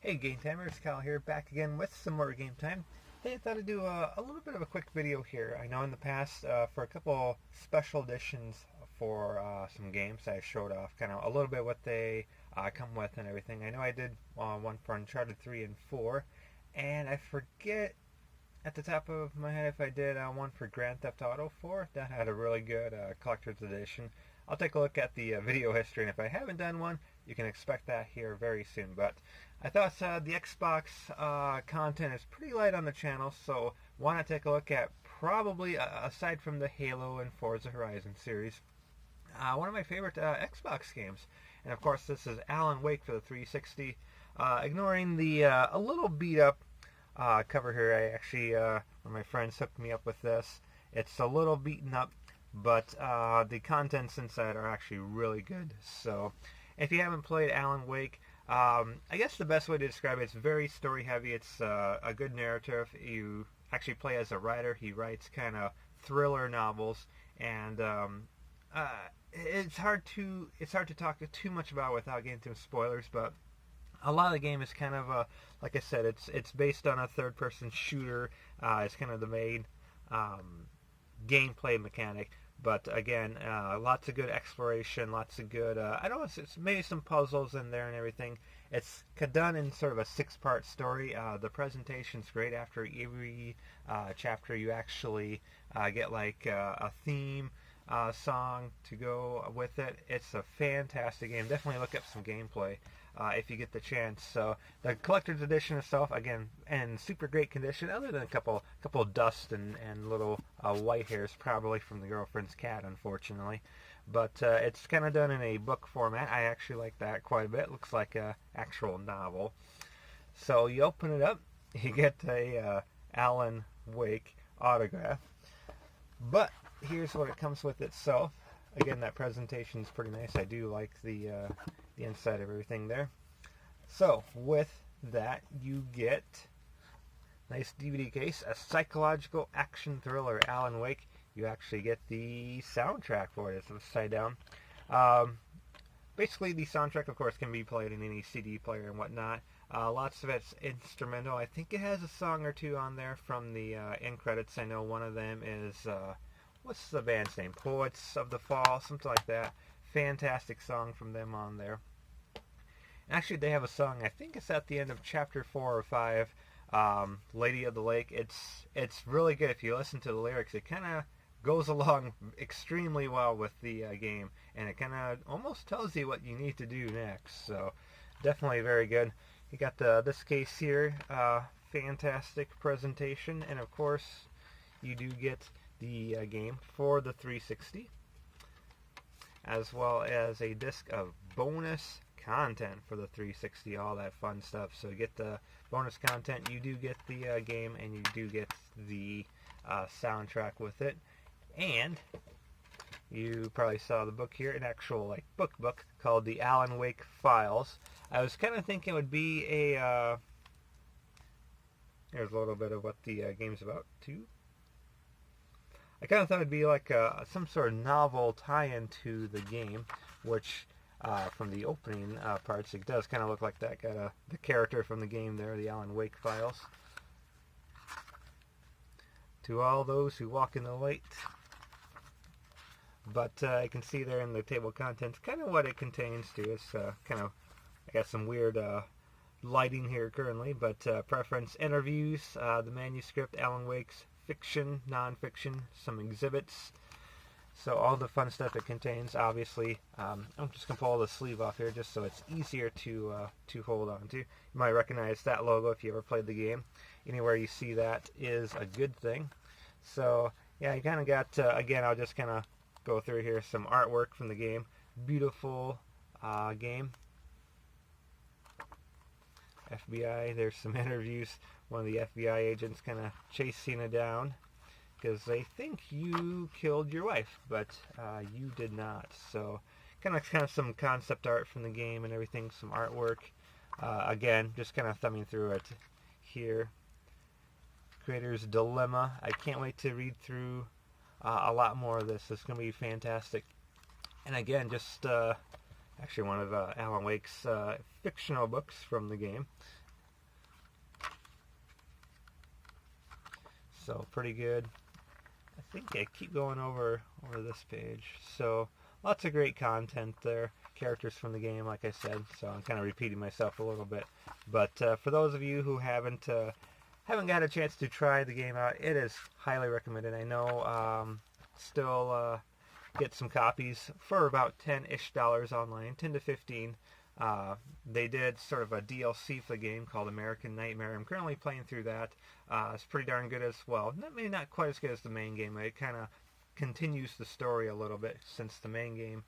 Hey Gametimewithkyle here, back again with some more game time. Hey, I thought I'd do a little bit of a quick video here. I know in the past, for a couple special editions for some games, I showed off kind of a little bit what they come with and everything. I know I did one for Uncharted 3 and 4, and I forget at the top of my head if I did one for Grand Theft Auto 4. That had a really good collector's edition. I'll take a look at the video history, and if I haven't done one, you can expect that here very soon. But I thought the Xbox content is pretty light on the channel, so want to take a look at probably, aside from the Halo and Forza Horizon series, one of my favorite Xbox games. And of course, this is Alan Wake for the 360. Ignoring the a little beat up cover here, I actually, one of my friends hooked me up with this. It's a little beaten up, but the contents inside are actually really good. So if you haven't played Alan Wake, I guess the best way to describe it, it's very story heavy. It's a good narrative. You actually play as a writer. He writes kind of thriller novels, and it's hard to talk too much about without getting into spoilers. But a lot of the game is kind of like I said, it's based on a third person shooter. It's kind of the main gameplay mechanic. But again, lots of good exploration, lots of good, I don't know, it's maybe some puzzles in there and everything. It's done in sort of a 6-part story. The presentation's great. After every chapter, you actually get like a theme song to go with it. It's a fantastic game. Definitely look up some gameplay if you get the chance. So the collector's edition itself, again, in super great condition, other than a couple dust and little white hairs, probably from the girlfriend's cat, unfortunately. But it's kind of done in a book format. I actually like that quite a bit. Looks like a actual novel. So you open it up, you get a Alan Wake autograph. But here's what it comes with itself. Again, that presentation is pretty nice. I do like the inside of everything there. So with that, you get nice DVD case, a psychological action thriller, Alan Wake. You actually get the soundtrack for it. It's upside down. Basically, the soundtrack, of course, can be played in any CD player and whatnot. Lots of it's instrumental. I think it has a song or two on there from the end credits. I know one of them is, what's the band's name? Poets of the Fall, something like that. Fantastic song from them on there. Actually, they have a song, I think it's at the end of chapter 4 or 5, Lady of the Lake. It's really good. If you listen to the lyrics, it kind of goes along extremely well with the game, and it kind of almost tells you what you need to do next. So definitely very good. You got this case here, fantastic presentation, and of course you do get the game for the 360, as well as a disc of bonus content for the 360, all that fun stuff. So you get the bonus content, you do get the game, and you do get the soundtrack with it. And you probably saw the book here, an actual like book called the Alan Wake Files. I was kind of thinking it would be a there's a little bit of what the game's about too. I kind of thought it'd be like some sort of novel tie-in to the game, which from the opening parts, it does kind of look like that. Got the character from the game there, the Alan Wake Files. To all those who walk in the light. But I can see there in the table of contents kind of what it contains too. It's kind of, I got some weird lighting here currently, but preference, interviews, the manuscript, Alan Wake's fiction, non-fiction, some exhibits. So all the fun stuff it contains. Obviously, I'm just gonna pull the sleeve off here just so it's easier to hold on to. You might recognize that logo if you ever played the game. Anywhere you see that is a good thing. So yeah, you kind of got again. I'll just kind of go through here some artwork from the game. Beautiful game. FBI. There's some interviews. One of the FBI agents kind of chasing it down because they think you killed your wife, but you did not. So kind of some concept art from the game and everything, some artwork. Again, just kind of thumbing through it here. Creator's Dilemma. I can't wait to read through a lot more of this. It's going to be fantastic. And again, just actually one of Alan Wake's fictional books from the game. So pretty good. I think I keep going over this page. So lots of great content there. Characters from the game, like I said. So I'm kind of repeating myself a little bit. But for those of you who haven't got a chance to try the game out, it is highly recommended. I know still get some copies for about $10-ish online, 10 to 15. They did sort of a DLC for the game called American Nightmare. I'm currently playing through that. It's pretty darn good as well. Maybe not quite as good as the main game, but it kind of continues the story a little bit, since the main game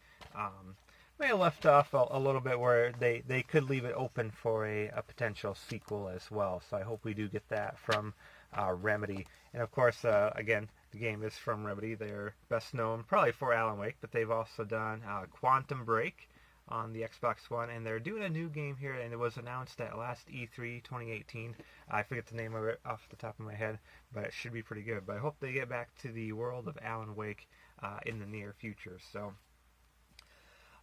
may have left off a little bit where they could leave it open for a potential sequel as well. So I hope we do get that from Remedy. And of course, again, the game is from Remedy. They're best known probably for Alan Wake, but they've also done Quantum Break on the Xbox One, and they're doing a new game here, and it was announced at last E3 2018. I forget the name of it off the top of my head, but it should be pretty good. But I hope they get back to the world of Alan Wake in the near future. So,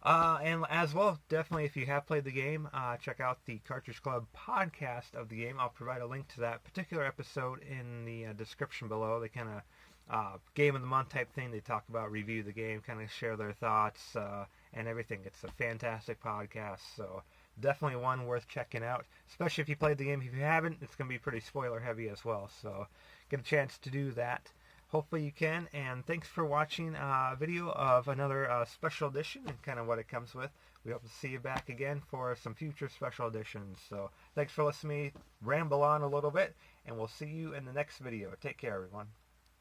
and as well, definitely if you have played the game, check out the Cartridge Club podcast of the game. I'll provide a link to that particular episode in the description below. They kind of game of the month type thing. They talk about, review the game, kind of share their thoughts and everything. It's a fantastic podcast, so definitely one worth checking out, especially if you played the game. If you haven't, it's going to be pretty spoiler heavy as well, so get a chance to do that. Hopefully you can, and thanks for watching a video of another special edition and kind of what it comes with. We hope to see you back again for some future special editions. So thanks for listening to me ramble on a little bit, and we'll see you in the next video. Take care, everyone.